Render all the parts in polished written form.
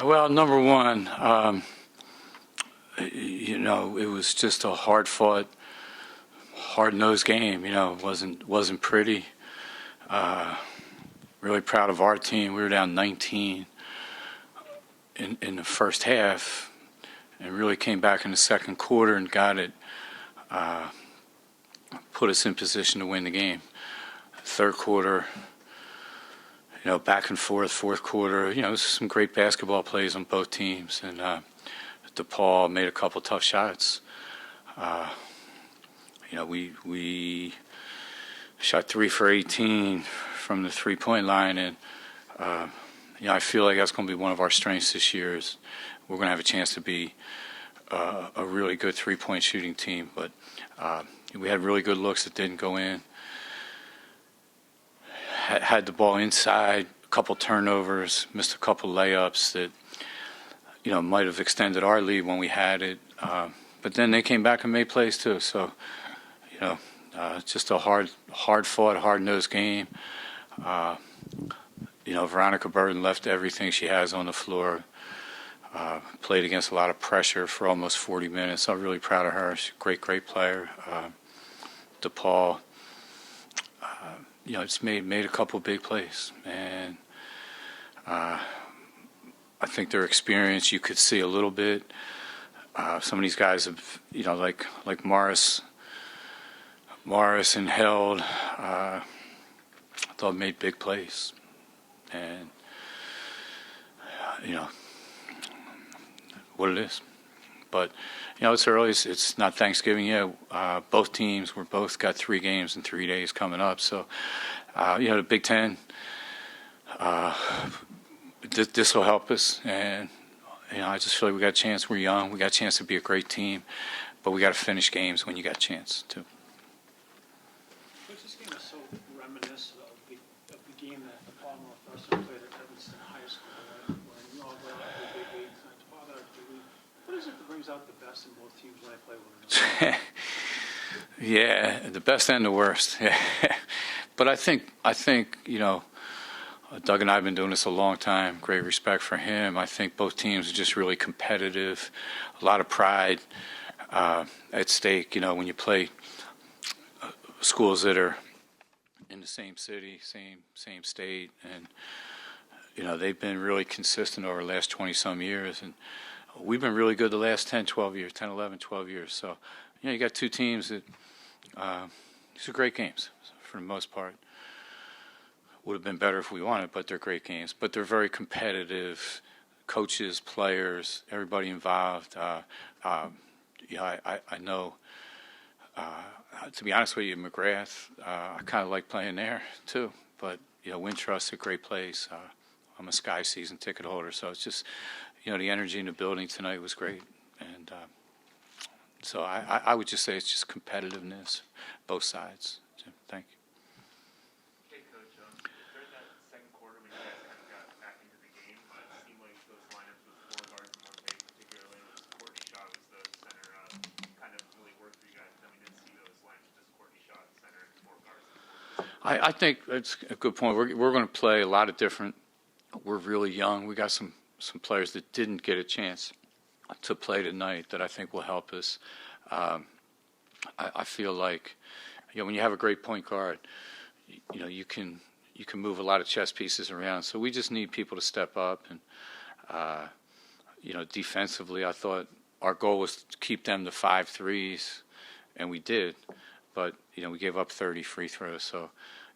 Well, number one, it was just a hard-fought, hard-nosed game. It wasn't pretty. Really proud of our team. We were down 19 in the first half, and really came back in the second quarter and got it, put us in position to win the game. Third quarter, back and forth. Fourth quarter, some great basketball plays on both teams, and DePaul made a couple tough shots. We shot 3 for 18 from the three-point line, and I feel like that's going to be one of our strengths this year. Is we're going to have a chance to be a really good three-point shooting team, but we had really good looks that didn't go in. Had the ball inside, a couple turnovers, missed a couple layups that might have extended our lead when we had it. But then they came back and made plays too. So just a hard-fought, hard-nosed game. Veronica Burton left everything she has on the floor. Played against a lot of pressure for almost 40 minutes. I'm really proud of her. She's a great player. DePaul, it's made a couple big plays, and I think their experience you could see a little bit. Some of these guys have, like Morris and Held, I thought made big plays, and what it is. But it's early. It's not Thanksgiving yet. Both teams both got 3 games in 3 days coming up. So the Big Ten, this will help us, and I just feel like we got a chance. We're young. We got a chance to be a great team, but we got to finish games when you got a chance to. This game is so reminiscent of the game that DePaul Northwestern played at Evanston High School, right? When you all go out to the Big Eight and Father after week. What is it that brings out the best in both teams when they play one another? Yeah, the best and the worst. But I think Doug and I have been doing this a long time. Great respect for him. I think both teams are just really competitive, a lot of pride at stake. When you play schools that are in the same city, same state, and they've been really consistent over the last 20-some years, and we've been really good the last 10, 11, 12 years. So, you got two teams that these are great games for the most part. Would have been better if we won it, but they're great games. But they're very competitive. Coaches, players, everybody involved. I know. To be honest with you, McGrath, I kind of like playing there too. But Wintrust's a great place. I'm a Sky season ticket holder, so it's just the energy in the building tonight was great, and so I would just say it's just competitiveness, both sides. So, thank you. Hey, Coach. During that second quarter, when you guys kind of got back into the game, it seemed like those lineups with 4 guards and 1 big, particularly when Courtney Shaw was the center, kind of really worked for you guys. And then we didn't see those lineups, just Courtney Shaw at center and 4 guards. I think that's a good point. We're going to play a lot of different. We're really young. We got some players that didn't get a chance to play tonight that I think will help us. I feel like when you have a great point guard, you can move a lot of chess pieces around. So we just need people to step up, and defensively, I thought our goal was to keep them to 5 threes, and we did. But we gave up 30 free throws. So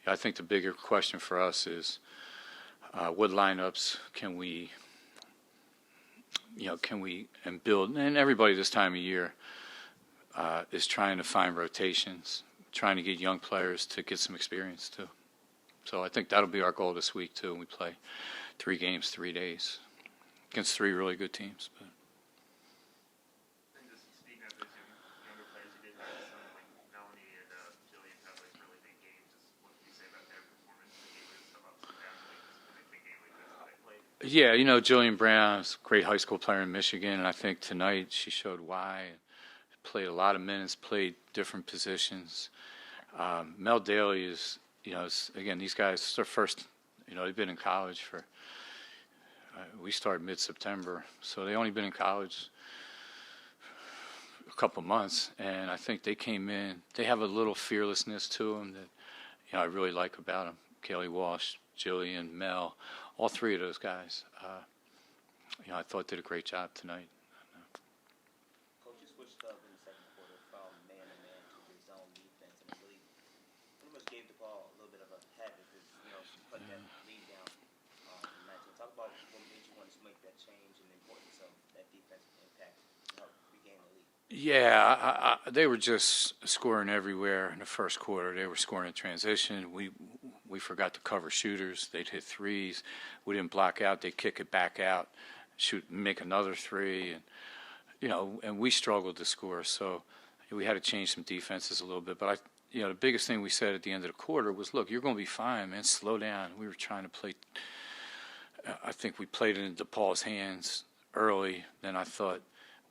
I think the bigger question for us is what lineups can we build? And everybody this time of year is trying to find rotations, trying to get young players to get some experience too. So I think that'll be our goal this week too. We play 3 games, 3 days against 3 really good teams. But. And just speaking of those younger players, you did have some like Melanie and Jillian have like really big games. Just what can you say about their performance? The game was some ups and downs, like just a big game like this how they played. Yeah, Jillian Brown is a great high school player in Michigan, and I think tonight she showed why. Played a lot of minutes, played different positions. Mel Daly is, again, these guys, it's their first, they've been in college for we started mid-September, so they only been in college a couple months, and I think they came in. They have a little fearlessness to them that I really like about them. Kelly Walsh, Jillian, Mel, all three of those guys. I thought did a great job tonight. Coach, you switched up in the second quarter from man-to-man to the zone defense, and really pretty much gave DePaul a little bit of a head because, put that lead down from 19. Talk about what made you want to make that change and the importance of that defensive impact to help regain the lead. Yeah, they were just scoring everywhere in the first quarter. They were scoring in transition. We forgot to cover shooters. They'd hit threes. We didn't block out. They'd kick it back out, make another three, and and we struggled to score. So we had to change some defenses a little bit. But the biggest thing we said at the end of the quarter was, look, you're going to be fine, man. Slow down. We were trying to play. I think we played it in DePaul's hands early. Then I thought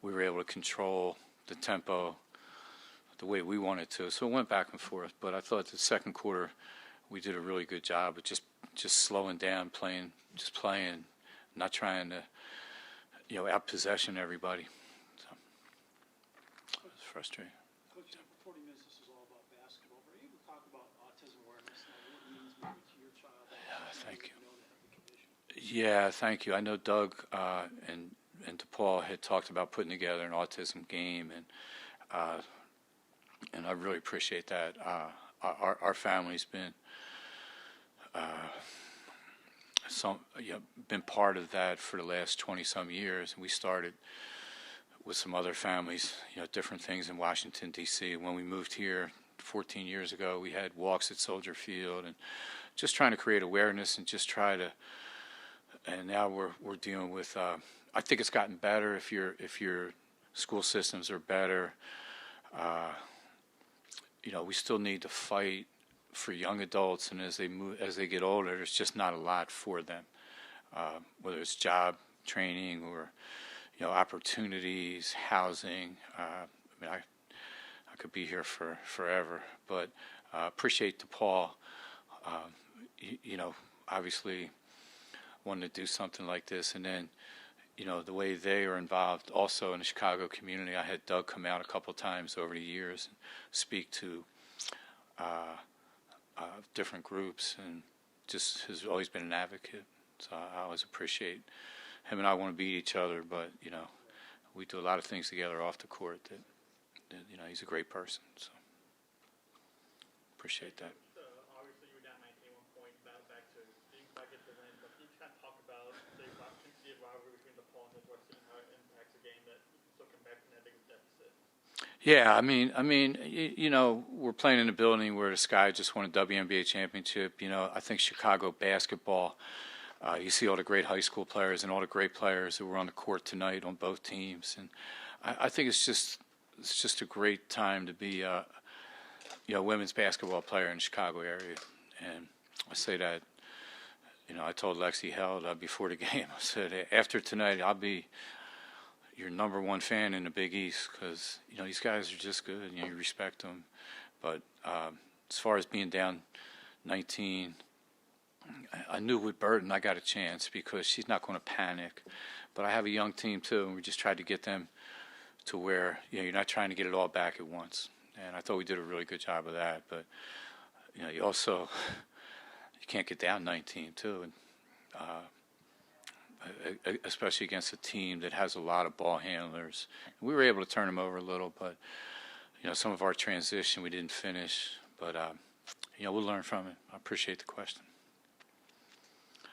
we were able to control the tempo the way we wanted to. So it went back and forth. But I thought the second quarter we did a really good job of just slowing down, playing, not trying to out-possession everybody. So it was frustrating. Coach, for 40 minutes, this is all about basketball. But are you able to talk about autism awareness and what it means maybe to your child? Thank you. Know they have the condition? Yeah, thank you. I know Doug and DePaul had talked about putting together an autism game, and I really appreciate that. Our family's been been part of that for the last 20-some years. And we started with some other families, different things in Washington, D.C. When we moved here 14 years ago, we had walks at Soldier Field and just trying to create awareness and just try to. And now we're dealing with. I think it's gotten better if your school systems are better. We still need to fight for young adults, and as they get older, there's just not a lot for them, whether it's job training or opportunities, housing. I could be here for forever, but appreciate DePaul. Obviously wanting to do something like this, and then the way they are involved also in the Chicago community. I had Doug come out a couple times over the years and speak to different groups, and just has always been an advocate. So I always appreciate him, and I want to beat each other, but we do a lot of things together off the court that he's a great person. So appreciate that. Obviously, you were down 19 at one point, battled back to didn't quite get the win, but can you kind of talk about the rivalry between DePaul and Northwestern and how it impacts a game that still come back from that big deficit? Yeah, we're playing in a building where the Sky just won a WNBA championship. I think Chicago basketball, you see all the great high school players and all the great players that were on the court tonight on both teams, and I think it's just a great time to be a women's basketball player in the Chicago area. And I say that, I told Lexi Held before the game, I said, after tonight, I'll be your number one fan in the Big East, because these guys are just good and you respect them. But as far as being down 19, I knew with Burton I got a chance because she's not going to panic. But I have a young team too, and we just tried to get them to where you're not trying to get it all back at once. And I thought we did a really good job of that. But you also you can't get down 19 too, and especially against a team that has a lot of ball handlers. We were able to turn them over a little, but some of our transition we didn't finish. But we'll learn from it. I appreciate the question. I'm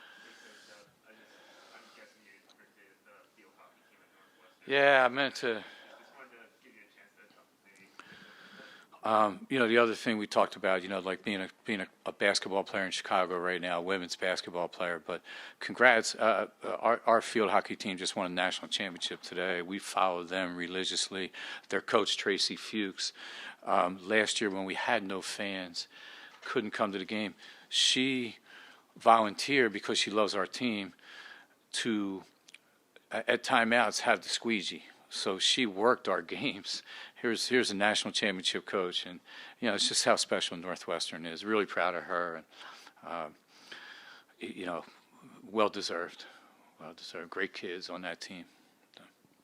guessing you visited the field hockey team at Northwestern. Yeah, I meant to. Just wanted to give you a chance to talk maybe. The other thing we talked about, like being a basketball player in Chicago right now, women's basketball player. But congrats, our field hockey team just won a national championship today. We follow them religiously. Their coach, Tracy Fuchs, last year when we had no fans, couldn't come to the game, she volunteered, because she loves our team, to, at timeouts, have the squeegee. So she worked our games. Here's a national championship coach, and it's just how special Northwestern is. Really proud of her, and well deserved. well deserved. Great kids on that team.